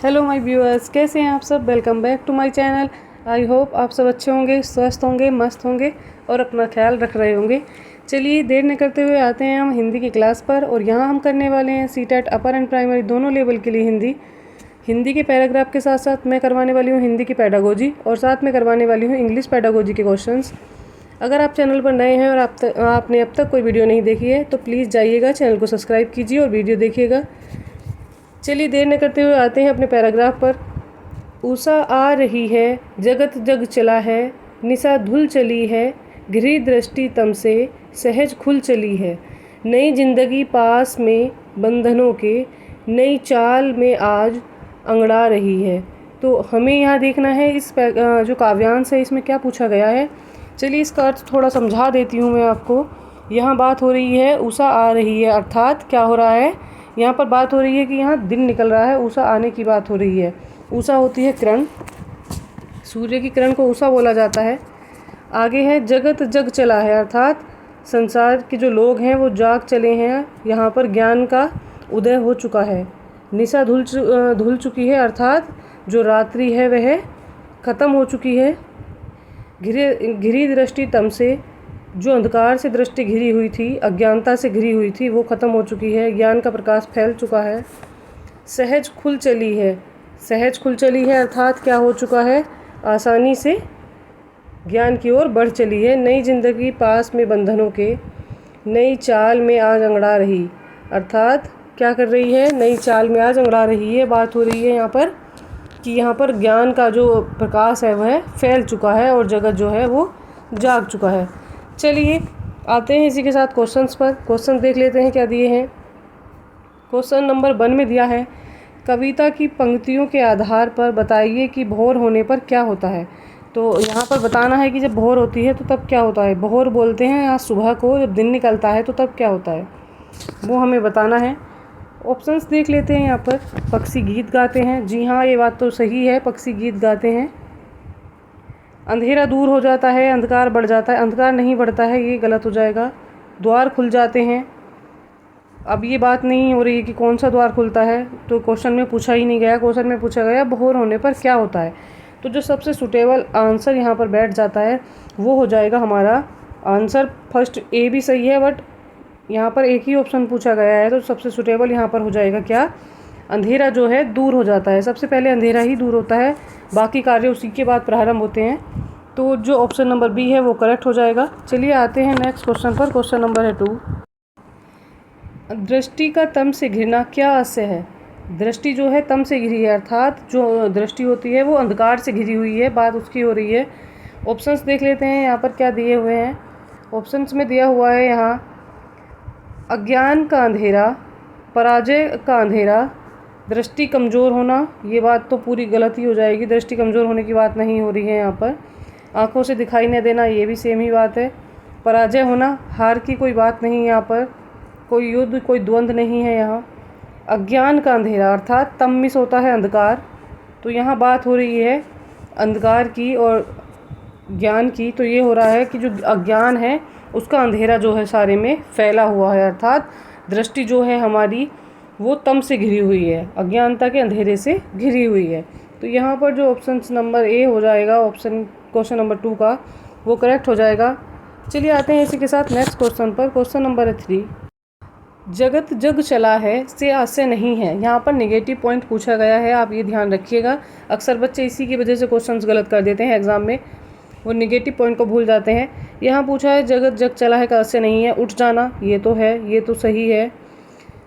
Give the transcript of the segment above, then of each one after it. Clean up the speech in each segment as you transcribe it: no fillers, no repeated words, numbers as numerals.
Hello my viewers, कैसे हैं आप सब। Welcome back to my channel. I hope आप सब अच्छे होंगे, स्वस्थ होंगे, मस्त होंगे और अपना ख्याल रख रहे होंगे। चलिए देर न करते हुए आते हैं हम हिंदी की क्लास पर। और यहाँ हम करने वाले हैं सीटेट अपर एंड प्राइमरी दोनों लेवल के लिए हिंदी के पैराग्राफ के साथ साथ मैं करवाने वाली हूँ हिंदी की पेडागोजी और साथ में करवाने वाली हूँ इंग्लिश पेडागोजी के क्वेश्चंस। अगर आप चैनल पर नए हैं और आपने अब तक कोई वीडियो नहीं देखी है तो प्लीज़ जाइएगा, चैनल को सब्सक्राइब कीजिए और वीडियो देखिएगा। चलिए देर न करते हुए आते हैं अपने पैराग्राफ पर। उषा आ रही है, जगत जग चला है, निशा धुल चली है, घिरी दृष्टि तम से सहज खुल चली है। नई जिंदगी पास में बंधनों के, नई चाल में आज अंगड़ा रही है। तो हमें यहाँ देखना है इस जो काव्यांश है इसमें क्या पूछा गया है। चलिए इसका अर्थ थोड़ा समझा देती हूँ मैं आपको। यहाँ बात हो रही है उषा आ रही है, अर्थात क्या हो रहा है, यहाँ पर बात हो रही है कि यहाँ दिन निकल रहा है, उषा आने की बात हो रही है। उषा होती है किरण, सूर्य की किरण को उषा बोला जाता है। आगे है जगत जग चला है, अर्थात संसार के जो लोग हैं वो जाग चले हैं, यहाँ पर ज्ञान का उदय हो चुका है। निशा धुल चुकी है, अर्थात जो रात्रि है वह ख़त्म हो चुकी है। घिरी दृष्टि तम से, जो अंधकार से दृष्टि घिरी हुई थी, अज्ञानता से घिरी हुई थी, वो ख़त्म हो चुकी है। ज्ञान का प्रकाश फैल चुका है। सहज खुल चली है, सहज खुल चली है अर्थात क्या हो चुका है, आसानी से ज्ञान की ओर बढ़ चली है। नई जिंदगी पास में बंधनों के, नई चाल में आज अंगड़ा रही, अर्थात क्या कर रही है, नई चाल में आज अंगड़ा रही है। बात हो रही है यहाँ पर कि यहाँ पर ज्ञान का जो प्रकाश है वह फैल चुका है और जगत जो है वो जाग चुका है। चलिए आते हैं इसी के साथ क्वेश्चंस पर। क्वेश्चन देख लेते हैं क्या दिए हैं। क्वेश्चन नंबर 1 में दिया है, कविता की पंक्तियों के आधार पर बताइए कि भोर होने पर क्या होता है। तो यहाँ पर बताना है कि जब भोर होती है तो तब क्या होता है। भोर बोलते हैं आज सुबह को, जब दिन निकलता है तो तब क्या होता है वो हमें बताना है। ऑप्शंस देख लेते हैं। यहाँ पर पक्षी गीत गाते हैं, जी हाँ ये बात तो सही है, पक्षी गीत गाते हैं। अंधेरा दूर हो जाता है, अंधकार बढ़ जाता है, अंधकार नहीं बढ़ता है, ये गलत हो जाएगा। द्वार खुल जाते हैं, अब ये बात नहीं हो रही है कि कौन सा द्वार खुलता है, तो क्वेश्चन में पूछा ही नहीं गया। क्वेश्चन में पूछा गया भोर होने पर क्या होता है। तो जो सबसे सूटेबल आंसर यहाँ पर बैठ जाता है वो हो जाएगा हमारा आंसर फर्स्ट। ए भी सही है बट यहाँ पर एक ही ऑप्शन पूछा गया है, तो सबसे सूटेबल यहाँ पर हो जाएगा क्या, अंधेरा जो है दूर हो जाता है। सबसे पहले अंधेरा ही दूर होता है, बाकी कार्य उसी के बाद प्रारंभ होते हैं। तो जो ऑप्शन नंबर बी है वो करेक्ट हो जाएगा। चलिए आते हैं नेक्स्ट क्वेश्चन पर। क्वेश्चन नंबर है 2, दृष्टि का तम से घिरना क्या आशय है। दृष्टि जो है तम से घिरी है, अर्थात जो दृष्टि होती है वो अंधकार से घिरी हुई है, बात उसकी हो रही है। ऑप्शंस देख लेते हैं यहाँ पर क्या दिए हुए हैं। ऑप्शंस में दिया हुआ है यहाँ अज्ञान का अंधेरा, पराजय का अंधेरा, दृष्टि कमज़ोर होना, ये बात तो पूरी गलत ही हो जाएगी। दृष्टि कमज़ोर होने की बात नहीं हो रही है यहाँ पर। आँखों से दिखाई न देना, ये भी सेम ही बात है। पराजय होना, हार की कोई बात नहीं यहाँ पर, कोई युद्ध कोई द्वंद्व नहीं है यहाँ। अज्ञान का अंधेरा अर्थात तम मिस होता है अंधकार, तो यहाँ बात हो रही है अंधकार की और ज्ञान की। तो ये हो रहा है कि जो अज्ञान है उसका अंधेरा जो है सारे में फैला हुआ है, अर्थात दृष्टि जो है हमारी वो तम से घिरी हुई है, अज्ञानता के अंधेरे से घिरी हुई है। तो यहाँ पर जो ऑप्शन नंबर ए हो जाएगा, ऑप्शन क्वेश्चन नंबर 2 का, वो करेक्ट हो जाएगा। चलिए आते हैं इसी के साथ नेक्स्ट क्वेश्चन पर। क्वेश्चन नंबर 3, जगत जग चला है से आशय नहीं है। यहाँ पर नेगेटिव पॉइंट पूछा गया है, आप ये ध्यान रखिएगा। अक्सर बच्चे इसी की वजह से क्वेश्चंस गलत कर देते हैं एग्जाम में, वो नेगेटिव पॉइंट को भूल जाते हैं। यहाँ पूछा है जगत जग चला है का आशय नहीं है। उठ जाना ये तो है, ये तो सही है।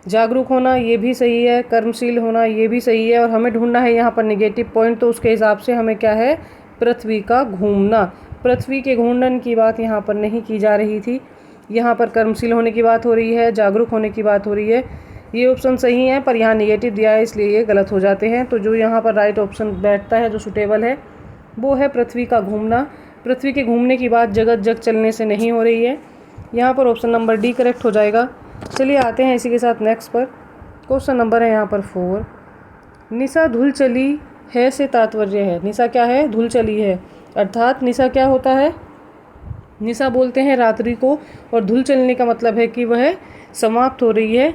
जागरूक होना ये भी सही है। कर्मशील होना ये भी सही है। और हमें ढूंढना है यहाँ पर नेगेटिव पॉइंट, तो उसके हिसाब से हमें क्या है, पृथ्वी का घूमना। पृथ्वी के घूर्णन की बात यहाँ पर नहीं की जा रही थी, यहाँ पर कर्मशील होने की बात हो रही है, जागरूक होने की बात हो रही है। ये ऑप्शन सही है पर यहाँ नेगेटिव दिया है इसलिए ये गलत हो जाते हैं। तो जो यहाँ पर राइट ऑप्शन बैठता है, जो सुटेबल है, वो है पृथ्वी का घूमना। पृथ्वी के घूमने की बात जगत जग चलने से नहीं हो रही है। यहाँ पर ऑप्शन नंबर डी करेक्ट हो जाएगा। चलिए आते हैं इसी के साथ नेक्स्ट पर। क्वेश्चन नंबर है यहाँ पर 4, निशा धुल चली है से तात्पर्य है। निशा क्या है, धुल चली है, अर्थात निशा क्या होता है, निशा बोलते हैं रात्रि को, और धुल चलने का मतलब है कि वह समाप्त हो रही है,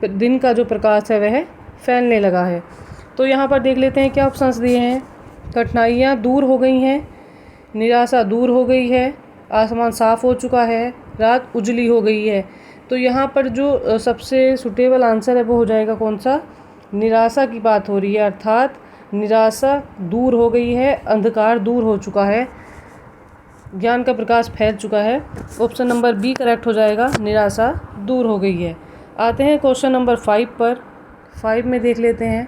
दिन का जो प्रकाश है वह फैलने लगा है। तो यहाँ पर देख लेते हैं क्या ऑप्शंस दिए हैं। कठिनाइयाँ दूर हो गई हैं, निराशा दूर हो गई है, आसमान साफ़ हो चुका है, रात उजली हो गई है। तो यहाँ पर जो सबसे सुटेबल आंसर है वो हो जाएगा कौन सा, निराशा की बात हो रही है, अर्थात निराशा दूर हो गई है, अंधकार दूर हो चुका है, ज्ञान का प्रकाश फैल चुका है। ऑप्शन नंबर बी करेक्ट हो जाएगा, निराशा दूर हो गई है। आते हैं क्वेश्चन नंबर 5 पर। 5 में देख लेते हैं,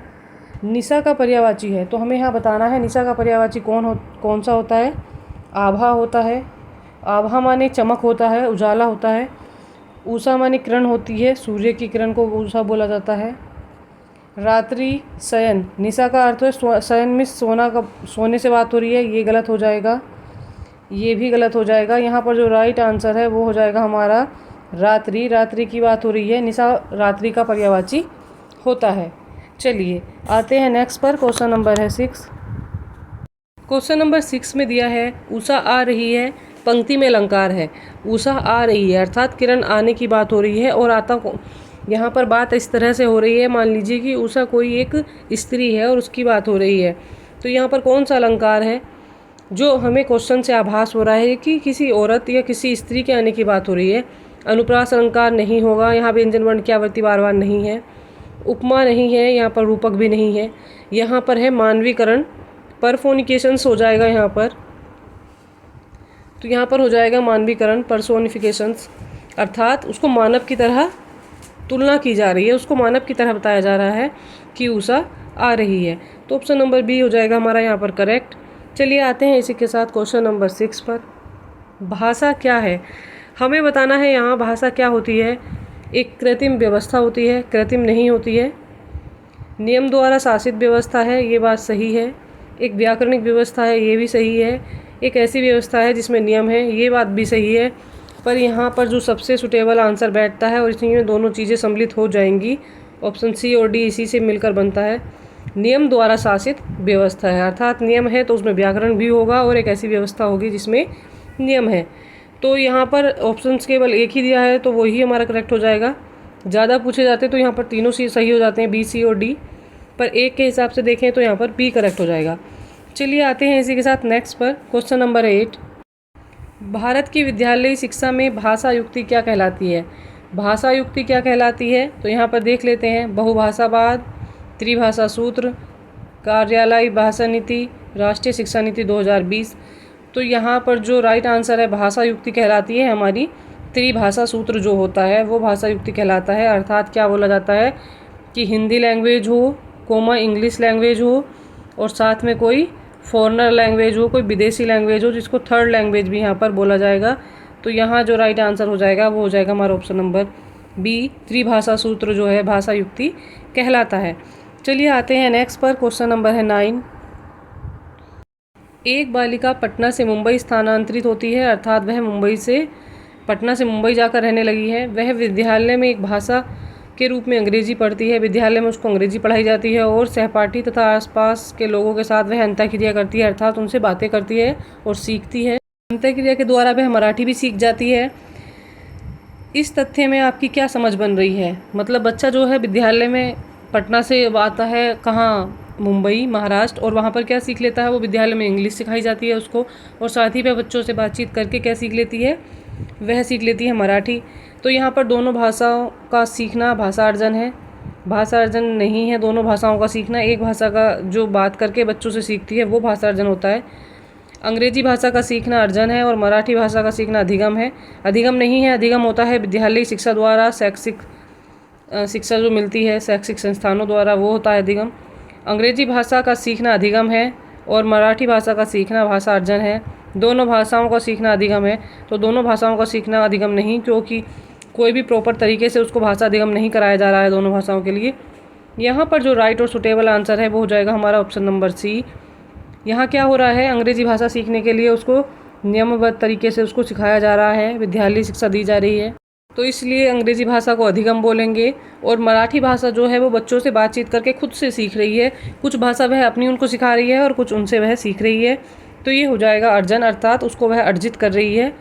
निशा का पर्यायवाची है। तो हमें यहाँ बताना है निशा का पर्यायवाची कौन सा होता है। आभा होता है, आभा माने चमक होता है, उजाला होता है। उषा माने किरण होती है, सूर्य की किरण को उषा बोला जाता है। रात्रि शयन, निशा का अर्थ है शयन में सोने से बात हो रही है, ये गलत हो जाएगा, ये भी गलत हो जाएगा। यहाँ पर जो राइट आंसर है वो हो जाएगा हमारा रात्रि। रात्रि की बात हो रही है, निशा रात्रि का पर्यायवाची होता है। चलिए आते हैं नेक्स्ट पर। क्वेश्चन नंबर है 6। क्वेश्चन नंबर 6 में दिया है, उषा आ रही है, पंक्ति में अलंकार है। उषा आ रही है अर्थात किरण आने की बात हो रही है, और आता को यहाँ पर बात इस तरह से हो रही है, मान लीजिए कि उषा कोई एक स्त्री है और उसकी बात हो रही है। तो यहाँ पर कौन सा अलंकार है जो हमें क्वेश्चन से आभास हो रहा है कि किसी औरत या किसी स्त्री के आने की बात हो रही है। अनुप्रास अलंकार नहीं होगा, यहाँ व्यंजन वर्ण की आवृत्ति बार बार नहीं है, उपमा नहीं है, यहाँ पर रूपक भी नहीं है, यहाँ पर है मानवीकरण, परफोनिकेशंस हो जाएगा यहाँ पर। तो यहाँ पर हो जाएगा मानवीकरण, पर्सोनिफिकेशंस, अर्थात उसको मानव की तरह तुलना की जा रही है, उसको मानव की तरह बताया जा रहा है कि उषा आ रही है। तो ऑप्शन नंबर बी हो जाएगा हमारा यहाँ पर करेक्ट। चलिए आते हैं इसी के साथ क्वेश्चन नंबर 6 पर। भाषा क्या है, हमें बताना है यहाँ भाषा क्या होती है। एक कृत्रिम व्यवस्था होती है, कृत्रिम नहीं होती है। नियम द्वारा शासित व्यवस्था है, ये बात सही है। एक व्याकरणिक व्यवस्था है, ये भी सही है। एक ऐसी व्यवस्था है जिसमें नियम है, ये बात भी सही है। पर यहाँ पर जो सबसे सुटेबल आंसर बैठता है और इसी में दोनों चीज़ें सम्मिलित हो जाएंगी, ऑप्शन सी और डी इसी से मिलकर बनता है। नियम द्वारा शासित व्यवस्था है, अर्थात नियम है तो उसमें व्याकरण भी होगा और एक ऐसी व्यवस्था होगी जिसमें नियम है। तो यहाँ पर ऑप्शंस केवल एक ही दिया है तो वही हमारा करेक्ट हो जाएगा। ज़्यादा पूछे जाते तो यहाँ पर तीनों सी सही हो जाते हैं, बी, सी और डी, पर एक के हिसाब से देखें तो यहाँ पर बी करेक्ट हो जाएगा। चलिए आते हैं इसी के साथ नेक्स्ट पर। क्वेश्चन नंबर 8, भारत की विद्यालयी शिक्षा में भाषा युक्ति क्या कहलाती है। भाषा युक्ति क्या कहलाती है, तो यहाँ पर देख लेते हैं, बहुभाषावाद, त्रिभाषा सूत्र, कार्यालय भाषा नीति, राष्ट्रीय शिक्षा नीति 2020। तो यहाँ पर जो राइट आंसर है भाषा युक्ति कहलाती है हमारी त्रिभाषा सूत्र जो होता है वो भाषा युक्ति कहलाता है। अर्थात क्या बोला जाता है कि हिंदी लैंग्वेज हो, कोमा इंग्लिश लैंग्वेज हो, और साथ में कोई फॉरेनर लैंग्वेज हो, कोई विदेशी लैंग्वेज हो, जिसको थर्ड लैंग्वेज भी यहाँ पर बोला जाएगा। तो यहाँ जो राइट आंसर हो जाएगा वो हो जाएगा हमारा ऑप्शन नंबर बी, त्रिभाषा सूत्र जो है भाषा युक्ति कहलाता है। चलिए आते हैं नेक्स्ट पर। क्वेश्चन नंबर है 9, एक बालिका पटना से मुंबई स्थानांतरित होती है, अर्थात वह पटना से मुंबई जाकर रहने लगी है। वह विद्यालय में एक भाषा के रूप में अंग्रेजी पढ़ती है, विद्यालय में उसको अंग्रेजी पढ़ाई जाती है और सहपाठी तथा आसपास के लोगों के साथ वह अंतःक्रिया करती है, अर्थात उनसे बातें करती है और सीखती है। अंतःक्रिया के द्वारा वह मराठी भी सीख जाती है। इस तथ्य में आपकी क्या समझ बन रही है, मतलब बच्चा जो है विद्यालय में पटना से आता है, कहाँ, मुंबई महाराष्ट्र, और वहाँ पर क्या सीख लेता है, वो विद्यालय में इंग्लिश सिखाई जाती है उसको, और साथ ही वह बच्चों से बातचीत करके क्या सीख लेती है, वह सीख लेती है मराठी। तो यहाँ पर दोनों भाषाओं का सीखना भाषा अर्जन है, भाषा अर्जन नहीं है दोनों भाषाओं का सीखना। एक भाषा का जो बात करके बच्चों से सीखती है वो भाषा अर्जन होता है। अंग्रेजी भाषा का सीखना अर्जन है और मराठी भाषा का सीखना अधिगम है। अधिगम नहीं है, अधिगम होता है विद्यालय शिक्षा द्वारा शैक्षिक शिक्षा जो मिलती है शैक्षिक संस्थानों द्वारा, वो होता है अधिगम। अंग्रेजी भाषा का सीखना अधिगम है और मराठी भाषा का सीखना भाषा अर्जन है। दोनों भाषाओं का सीखना अधिगम है, तो दोनों भाषाओं का सीखना अधिगम नहीं, क्योंकि कोई भी प्रॉपर तरीके से उसको भाषा अधिगम नहीं कराया जा रहा है दोनों भाषाओं के लिए। यहाँ पर जो राइट और सुटेबल आंसर है वो हो जाएगा हमारा ऑप्शन नंबर सी। यहाँ क्या हो रहा है, अंग्रेजी भाषा सीखने के लिए उसको नियमबद्ध तरीके से उसको सिखाया जा रहा है, विद्यालय शिक्षा दी जा रही है, तो इसलिए अंग्रेजी भाषा को अधिगम बोलेंगे। और मराठी भाषा जो है वो बच्चों से बातचीत करके खुद से सीख रही है, कुछ भाषा वह अपनी उनको सिखा रही है और कुछ उनसे वह सीख रही है, तो ये हो जाएगा अर्जन, अर्थात उसको वह अर्जित कर रही है।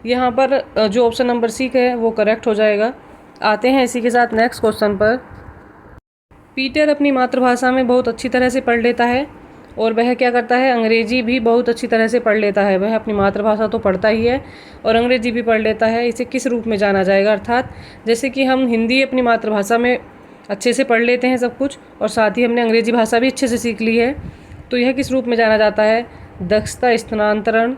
यहाँ पर जो ऑप्शन नंबर सी है वो करेक्ट हो जाएगा। आते हैं इसी के साथ नेक्स्ट क्वेश्चन पर। पीटर अपनी मातृभाषा में बहुत अच्छी तरह से पढ़ लेता है और वह क्या करता है, अंग्रेजी भी बहुत अच्छी तरह से पढ़ लेता है। वह अपनी मातृभाषा तो पढ़ता ही है और अंग्रेजी भी पढ़ लेता है। इसे किस रूप में जाना जाएगा? अर्थात जैसे कि हम हिंदी अपनी मातृभाषा में अच्छे से पढ़ लेते हैं सब कुछ, और साथ ही हमने अंग्रेजी भाषा भी अच्छे से सीख ली है, तो यह किस रूप में जाना जाता है? दक्षता स्थानांतरण,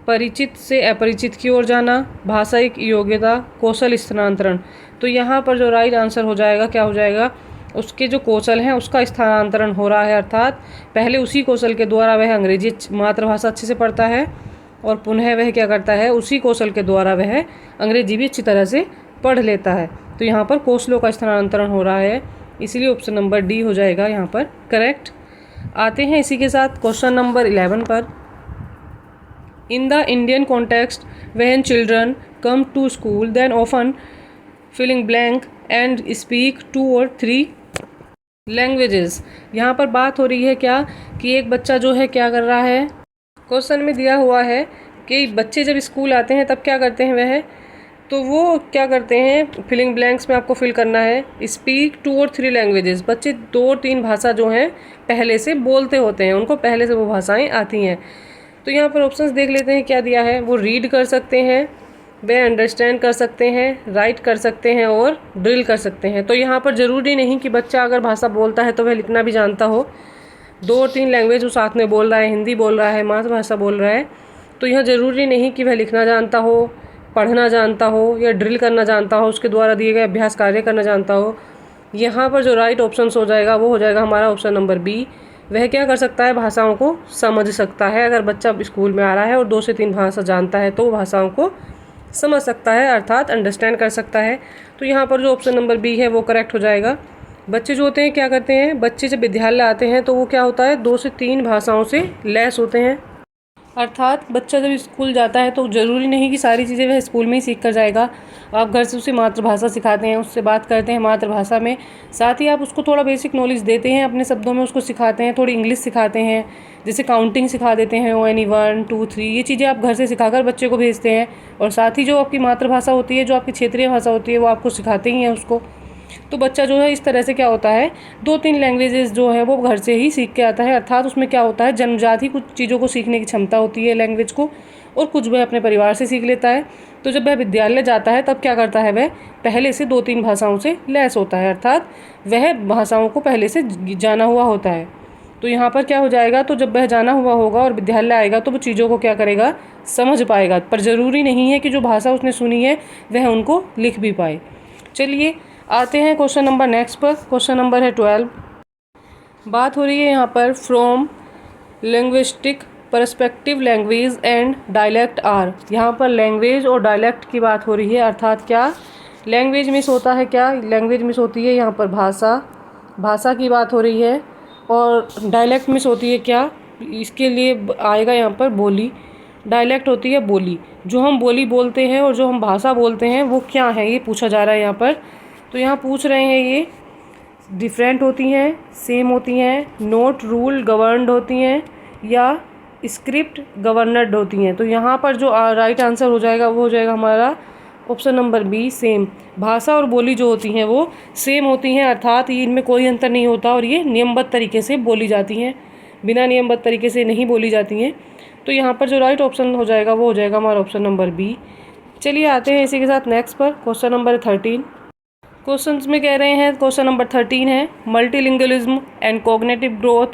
परिचित से अपरिचित की ओर जाना, भाषायिक योग्यता, कौशल स्थानांतरण। तो यहाँ पर जो राइट आंसर हो जाएगा, क्या हो जाएगा? उसके जो कौशल हैं उसका स्थानांतरण हो रहा है, अर्थात पहले उसी कौशल के द्वारा वह अंग्रेजी मातृभाषा अच्छे से पढ़ता है और पुनः वह क्या करता है, उसी कौशल के द्वारा वह अंग्रेजी भी अच्छी तरह से पढ़ लेता है। तो यहाँ पर कौशलों का स्थानांतरण हो रहा है, इसीलिए ऑप्शन नंबर डी हो जाएगा यहाँ पर करेक्ट। आते हैं इसी के साथ क्वेश्चन नंबर 11 पर। In the Indian context when children come to school then often filling blank and speak 2 or 3 languages. यहाँ पर बात हो रही है क्या कि एक बच्चा जो है क्या कर रहा है, क्वेश्चन में दिया हुआ है कि बच्चे जब स्कूल आते हैं तब क्या करते हैं वह, तो वो क्या करते हैं, फिलिंग ब्लैंक्स में आपको फिल करना है, स्पीक 2 or 3 लैंग्वेजेस। बच्चे 2-3 भाषा जो हैं पहले से बोलते होते हैं, उनको पहले से वो भाषाएं आती हैं। तो यहाँ पर ऑप्शंस देख लेते हैं क्या दिया है। वो रीड कर सकते हैं, वे अंडरस्टैंड कर सकते हैं, राइट कर सकते हैं और ड्रिल कर सकते हैं। तो यहाँ पर ज़रूरी नहीं कि बच्चा अगर भाषा बोलता है तो वह लिखना भी जानता हो। 2 और 3 लैंग्वेज वो साथ में बोल रहा है, हिंदी बोल रहा है, मातृभाषा बोल रहा है, तो यह ज़रूरी नहीं कि वह लिखना जानता हो, पढ़ना जानता हो या ड्रिल करना जानता हो, उसके द्वारा दिए गए अभ्यास कार्य करना जानता हो। यहाँ पर जो राइट ऑप्शन हो जाएगा वो हो जाएगा हमारा ऑप्शन नंबर बी। वह क्या कर सकता है, भाषाओं को समझ सकता है। अगर बच्चा स्कूल में आ रहा है और 2 से 3 भाषा जानता है तो वो भाषाओं को समझ सकता है, अर्थात अंडरस्टैंड कर सकता है। तो यहाँ पर जो ऑप्शन नंबर बी है वो करेक्ट हो जाएगा। बच्चे जो होते हैं क्या करते हैं, बच्चे जब विद्यालय आते हैं तो वो क्या होता है, 2 से 3 भाषाओं से लैस होते हैं। अर्थात बच्चा जब स्कूल जाता है तो ज़रूरी नहीं कि सारी चीज़ें वह स्कूल में ही सीख कर जाएगा। आप घर से उसे मातृभाषा सिखाते हैं, उससे बात करते हैं मातृभाषा में, साथ ही आप उसको थोड़ा बेसिक नॉलेज देते हैं, अपने शब्दों में उसको सिखाते हैं, थोड़ी इंग्लिश सिखाते हैं, जैसे काउंटिंग सिखा देते हैं, ONE 1 2 3, ये चीज़ें आप घर से सिखाकर बच्चे को भेजते हैं। और साथ ही जो आपकी मातृभाषा होती है, जो आपकी क्षेत्रीय भाषा होती है, वो आपको सिखाते ही हैं उसको। तो बच्चा जो है इस तरह से क्या होता है, 2-3 लैंग्वेजेस जो है वो घर से ही सीख के आता है। अर्थात उसमें क्या होता है, जन्मजात ही कुछ चीज़ों को सीखने की क्षमता होती है लैंग्वेज को, और कुछ वह अपने परिवार से सीख लेता है। तो जब वह विद्यालय जाता है तब क्या करता है, वह पहले से 2-3 भाषाओं से लैस होता है, अर्थात वह भाषाओं को पहले से जाना हुआ होता है। तो यहाँ पर क्या हो जाएगा, तो जब वह जाना हुआ होगा और विद्यालय आएगा तो वो चीज़ों को क्या करेगा, समझ पाएगा। पर ज़रूरी नहीं है कि जो भाषा उसने सुनी है वह उनको लिख भी पाए। चलिए आते हैं क्वेश्चन नंबर नेक्स्ट पर। क्वेश्चन नंबर है 12। बात हो रही है यहाँ पर from linguistic perspective language and dialect are. यहाँ पर लैंग्वेज और डायलेक्ट की बात हो रही है, अर्थात क्या लैंग्वेज मिस होता है, क्या लैंग्वेज मिस होती है यहाँ पर, भाषा की बात हो रही है, और डायलेक्ट मिस होती है क्या, इसके लिए आएगा यहाँ पर बोली। डायलेक्ट होती है बोली, जो हम बोली बोलते हैं और जो हम भाषा बोलते हैं वो क्या है, ये पूछा जा रहा है यहाँ पर। तो यहाँ पूछ रहे हैं ये डिफरेंट होती हैं, सेम होती हैं, नोट रूल गवर्नड होती हैं, या स्क्रिप्ट गवर्नड होती हैं। तो यहाँ पर जो राइट आंसर हो जाएगा वो हो जाएगा हमारा ऑप्शन नंबर बी, सेम। भाषा और बोली जो होती हैं वो सेम होती हैं, अर्थात इनमें कोई अंतर नहीं होता और ये नियमबद्ध तरीके से बोली जाती हैं, बिना नियमबद्ध तरीके से नहीं बोली जाती हैं। तो यहाँ पर जो राइट ऑप्शन हो जाएगा वो हो जाएगा हमारा ऑप्शन नंबर बी। चलिए आते हैं इसी के साथ नेक्स्ट पर। Question number 13। क्वेश्चंस में कह रहे हैं, क्वेश्चन नंबर 13 है multilingualism and cognitive growth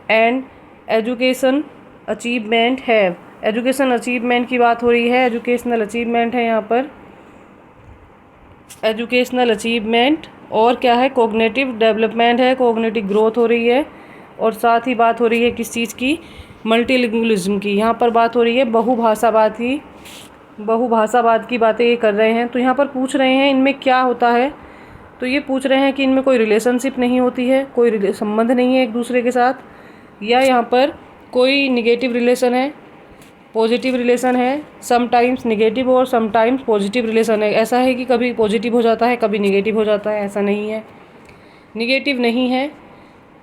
and education achievement have. Education achievement की बात हो रही है, एजुकेशनल अचीवमेंट है यहाँ पर, एजुकेशनल अचीवमेंट, और क्या है, कॉग्निटिव डेवलपमेंट है, कॉग्निटिव ग्रोथ हो रही है, और साथ ही बात हो रही है किस चीज़ की, मल्टीलिंगुअलिज्म की। यहाँ पर बात हो रही है बहुभाषावाद की बातें ये कर रहे हैं। तो यहाँ पर पूछ रहे हैं इनमें क्या होता है, तो ये पूछ रहे हैं कि इनमें कोई रिलेशनशिप नहीं होती है, कोई संबंध नहीं है एक दूसरे के साथ, या यहाँ पर कोई निगेटिव रिलेशन है, पॉजिटिव रिलेशन है, समटाइम्स निगेटिव और समटाइम्स पॉजिटिव रिलेशन है। ऐसा है कि कभी पॉजिटिव हो जाता है कभी निगेटिव हो जाता है, ऐसा नहीं है, निगेटिव नहीं है,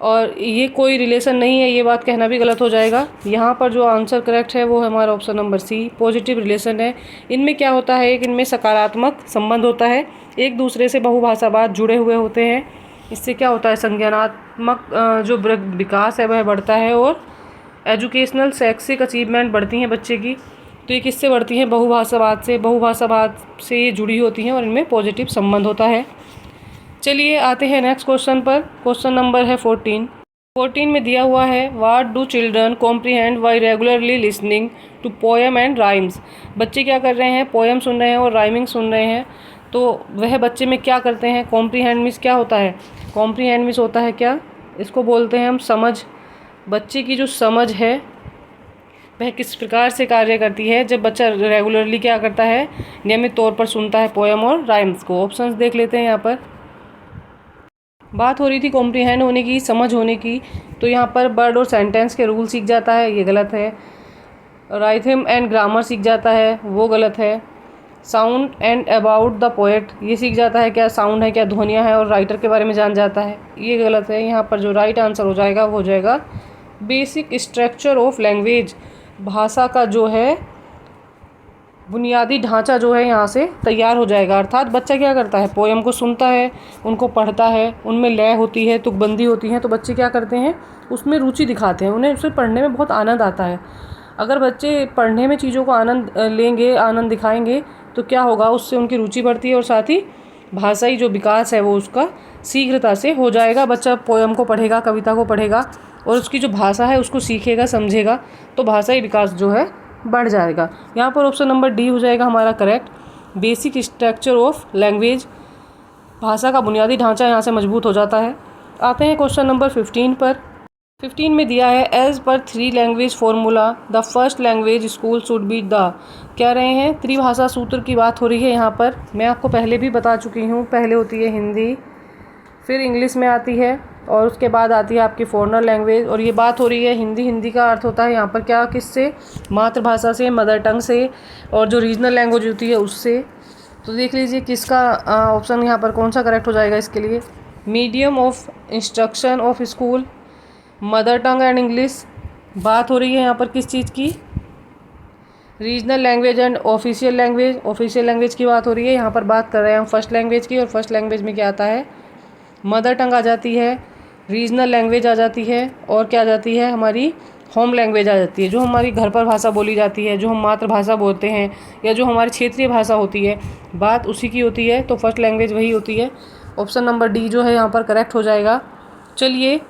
और ये कोई रिलेशन नहीं है, ये बात कहना भी गलत हो जाएगा। यहाँ पर जो आंसर करेक्ट है वो है हमारा option number C, positive relation है। इनमें क्या होता है, एक इनमें सकारात्मक संबंध होता है, एक दूसरे से बहुभाषावाद जुड़े हुए होते हैं, इससे क्या होता है, संज्ञानात्मक जो विकास है वह बढ़ता है और एजुकेशनल शैक्षिक अचीवमेंट बढ़ती हैं बच्चे की। तो ये किससे बढ़ती हैं, बहुभाषावाद से ये जुड़ी होती हैं और इनमें पॉजिटिव संबंध होता है। चलिए आते हैं नेक्स्ट क्वेश्चन पर। क्वेश्चन नंबर है 14 में दिया हुआ है, what do children comprehend by regularly listening to poem and rhymes. बच्चे क्या कर रहे हैं, पोएम सुन रहे हैं और राइमिंग सुन रहे हैं, तो वह बच्चे में क्या करते हैं। कॉम्प्रीहेंड मीन्स क्या होता है, कॉम्प्रीहेंड मीन्स होता है क्या, इसको बोलते हैं हम समझ। बच्चे की जो समझ है वह किस प्रकार से कार्य करती है जब बच्चा रेगुलरली क्या करता है, नियमित तौर पर सुनता है पोएम और राइम्स को। ऑप्शंस देख लेते हैं। यहाँ पर बात हो रही थी कॉम्प्रीहेंड होने की, समझ होने की, तो यहाँ पर वर्ड और सेंटेंस के रूल सीख जाता है, ये गलत है। राइथम एंड ग्रामर सीख जाता है, वो गलत है। Sound and about the poet, ये सीख जाता है क्या साउंड है, क्या ध्वनियाँ है, और राइटर के बारे में जान जाता है, ये गलत है। यहाँ पर जो राइट आंसर हो जाएगा वो हो जाएगा बेसिक स्ट्रक्चर ऑफ लैंग्वेज, भाषा का जो है बुनियादी ढांचा जो है यहाँ से तैयार हो जाएगा। अर्थात बच्चा क्या करता है, पोएम को सुनता है, उनको पढ़ता है, उनमें लय होती है, तुकबंदी होती है, तो बच्चे क्या करते हैं, उसमें रुचि दिखाते हैं, उन्हें उसे पढ़ने में बहुत आनंद आता है। अगर बच्चे पढ़ने में चीज़ों को आनंद लेंगे, आनंद दिखाएंगे, तो क्या होगा, उससे उनकी रुचि बढ़ती है और साथ ही भाषाई जो विकास है वो उसका शीघ्रता से हो जाएगा। बच्चा पोएम को पढ़ेगा, कविता को पढ़ेगा और उसकी जो भाषा है उसको सीखेगा, समझेगा, तो भाषाई विकास जो है बढ़ जाएगा। यहाँ पर ऑप्शन नंबर डी हो जाएगा हमारा correct, basic structure of language, भाषा का बुनियादी ढांचा यहाँ से मजबूत हो जाता है। आते हैं क्वेश्चन नंबर 15 पर। 15 में दिया है, एज पर 3 language formula the first language school should be the, कह रहे हैं त्रिभाषा सूत्र की बात हो रही है। यहाँ पर मैं आपको पहले भी बता चुकी हूँ, पहले होती है हिंदी, फिर इंग्लिश में आती है और उसके बाद आती है आपकी फॉरेनर लैंग्वेज। और ये बात हो रही है हिंदी, हिंदी का अर्थ होता है यहाँ पर क्या, किससे, मातृभाषा से, मदर टंग से, और जो रीजनल लैंग्वेज होती है उससे। तो देख लीजिए किसका ऑप्शन यहाँ पर कौन सा करेक्ट हो जाएगा इसके लिए। Medium of instruction of school, mother tongue and English. बात हो रही है यहाँ पर किस चीज़ की, regional language and official language, official language की बात हो रही है। यहाँ पर बात कर रहे हैं हम फर्स्ट लैंग्वेज की, और फर्स्ट लैंग्वेज में क्या आता है, मदर टंग आ जाती है, रीजनल लैंग्वेज आ जाती है, और क्या आ जाती है, हमारी होम लैंग्वेज आ जाती है, जो हमारी घर पर भाषा बोली जाती है, जो हम मातृभाषा बोलते हैं, या जो हमारी क्षेत्रीय भाषा होती है, बात उसी की होती है। तो फर्स्ट लैंग्वेज वही होती है। ऑप्शन नंबर डी जो है यहाँ पर करेक्ट हो जाएगा। चलिए,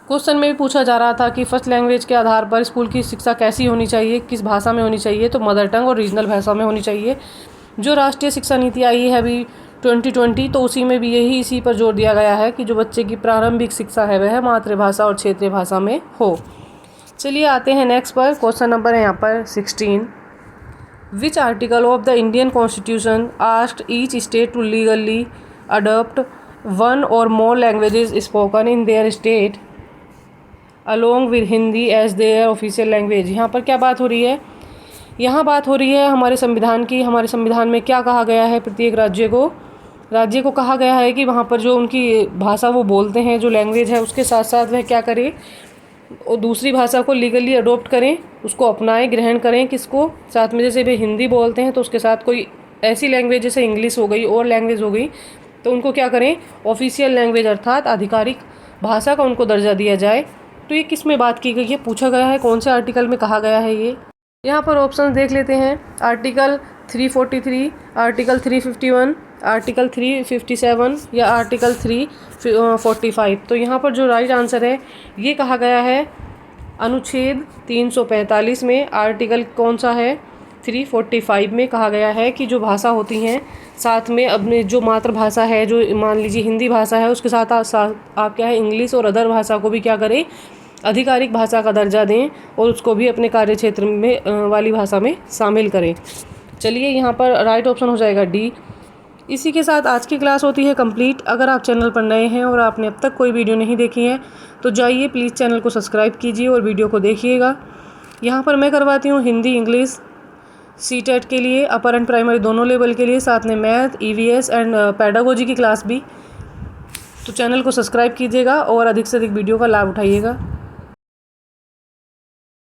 क्वेश्चन में भी पूछा जा रहा था कि फर्स्ट लैंग्वेज के आधार पर स्कूल की शिक्षा कैसी होनी चाहिए, किस भाषा में होनी चाहिए, तो मदर टंग और रीजनल भाषा में होनी चाहिए। जो राष्ट्रीय शिक्षा नीति आई है अभी 2020, तो उसी में भी इसी पर जोर दिया गया है कि जो बच्चे की प्रारंभिक शिक्षा है वह मातृभाषा और क्षेत्रीय भाषा में हो। चलिए आते हैं नेक्स्ट पर। क्वेश्चन नंबर है यहाँ पर 16, which article of the Indian constitution asked each state to legally adopt one और more languages spoken in their state along with Hindi as their official language. यहाँ पर क्या बात हो रही है, यहाँ बात हो रही है हमारे संविधान की। हमारे संविधान में क्या कहा गया है, प्रत्येक राज्य को कहा गया है कि वहाँ पर जो उनकी भाषा वो बोलते हैं, जो लैंग्वेज है, उसके साथ साथ वह क्या करें, और दूसरी भाषा को लीगली अडोप्ट करें, उसको अपनाएं, ग्रहण करें। किसको, साथ में जैसे वे हिंदी बोलते हैं तो उसके साथ कोई ऐसी लैंग्वेज जैसे इंग्लिश हो गई और लैंग्वेज हो गई, तो उनको क्या करें, ऑफिशियल लैंग्वेज अर्थात आधिकारिक भाषा का उनको दर्जा दिया जाए। तो ये किस में बात की गई है, पूछा गया है, कौन से आर्टिकल में कहा गया है ये। यहाँ पर ऑप्शन देख लेते हैं, आर्टिकल 343, आर्टिकल 351, आर्टिकल 357 या आर्टिकल 345। तो यहाँ पर जो राइट आंसर है ये कहा गया है अनुच्छेद 345 में, आर्टिकल कौन सा है, 345 में कहा गया है कि जो भाषा होती हैं साथ में अपने जो मातृभाषा है, जो मान लीजिए हिंदी भाषा है, उसके साथ आप क्या है इंग्लिश और अदर भाषा को भी क्या करें, आधिकारिक भाषा का दर्जा दें और उसको भी अपने कार्य क्षेत्र में वाली भाषा में शामिल करें। चलिए, यहाँ पर राइट ऑप्शन हो जाएगा डी। इसी के साथ आज की क्लास होती है कंप्लीट। अगर आप चैनल पर नए हैं और आपने अब तक कोई वीडियो नहीं देखी है तो जाइए प्लीज़ चैनल को सब्सक्राइब कीजिए और वीडियो को देखिएगा। यहाँ पर मैं करवाती हूँ हिंदी इंग्लिश सीटेट के लिए, अपर एंड प्राइमरी दोनों लेवल के लिए, साथ में मैथ, ईवीएस एंड पेडागोजी की क्लास भी। तो चैनल को सब्सक्राइब कीजिएगा और अधिक से अधिक वीडियो का लाभ उठाइएगा।